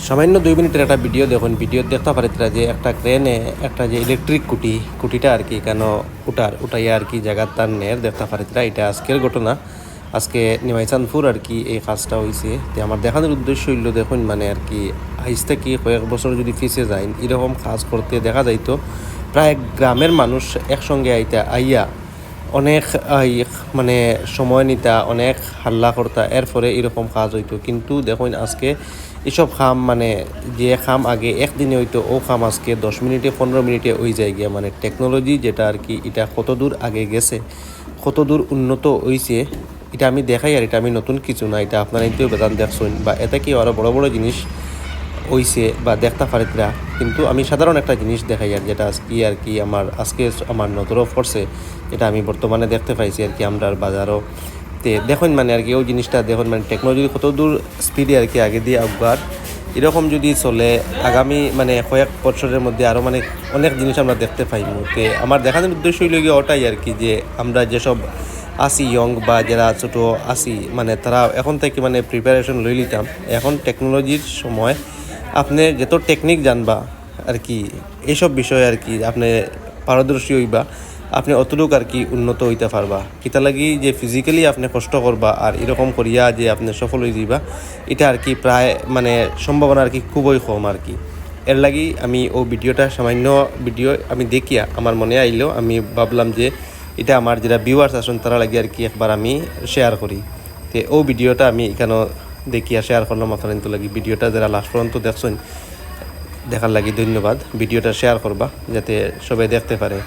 সামান্য 2 মিনিটের একটা ভিডিও দেখুন। ভিডিও দেখতে পারিতরা যে একটা ক্রেনে একটা যে ইলেকট্রিক কুটিটা আর কি কেন উঠাইয়া আর কি জায়গার তার নের দেখতে পারিতরা। এটা আজকের ঘটনা, আজকে নিমাইচাঁদপুর আর কি এই কাজটা হয়েছে। তো আমার দেখানোর উদ্দেশ্য হইল দেখুন মানে আর কি আইজ থেকে কয়েক বছর যদি পিছিয়ে যায় এরকম কাজ করতে দেখা যাইতো প্রায় গ্রামের মানুষ একসঙ্গে আইয়া অনেক মানে সময় নিতা, অনেক হাল্লা করতা, এরপরে এরকম কাজ হইতো। কিন্তু দেখুন আজকে এসব খাম মানে যে খাম আগে একদিনে হইতো ও খাম আজকে 10 মিনিটে 15 মিনিটে ওই যায় গিয়া। মানে টেকনোলজি যেটা আর কি এটা কত দূর আগে গেছে, কত দূর উন্নত হয়েছে এটা আমি দেখাই। আর এটা আমি নতুন কিছু না, এটা আপনারা কিন্তু বেদান দেখছেন বা এতে কি আরও বড় বড় জিনিস হইছে বা দেখতে পারিতরা। কিন্তু আমি সাধারণ একটা জিনিস দেখাই আর যেটা আজকে আর কি আজকে আমার নজরও পড়ছে, যেটা আমি বর্তমানে দেখতে পাইছি আর কি আমরা বাজারও। তে দেখুন মানে আর কি ওই জিনিসটা দেখুন মানে টেকনোলজি কত দূর স্পিডে আর কি আগে দিয়ে আগার। এরকম যদি চলে আগামী মানে কয়েক বছরের মধ্যে আরও মানে অনেক জিনিস আমরা দেখতে পাইব। তে আমার দেখানোর উদ্দেশ্য হইল গিয়ে ওটাই আর কি যে আমরা যেসব আসি ইয়ং বা যারা ছোটো আসি মানে তারা এখন থেকে মানে প্রিপারেশন লই লিতাম। এখন টেকনোলজির সময় আপনি যত টেকনিক জানবা আর কি এইসব বিষয়ে আর কি আপনি পারদর্শী হইবা, আপনি অতটুকু আর কি উন্নত হইতে পারবা। কিতা লাগি যে ফিজিক্যালি আপনি কষ্ট করবা আর এরকম করিয়া যে আপনি সফল হয়ে যাইবা এটা আর কি প্রায় মানে সম্ভাবনা আর কি খুবই কম আর কি। এর লাগি আমি ও ভিডিওটা সামান্য ভিডিও আমি দেখিয়া আমার মনে আইলো, আমি ভাবলাম যে এটা আমার যারা ভিউয়ার্স আসুন তারা লাগি আর কি একবার আমি শেয়ার করি। তো ও ভিডিওটা আমি এখানে দেখিয়া শেয়ার করলাম আপনার লাগি। ভিডিওটা যারা লাস্ট পর্যন্ত দেখছেন দেখার লাগি ধন্যবাদ। ভিডিওটা শেয়ার করবা যাতে সবাই দেখতে পারে।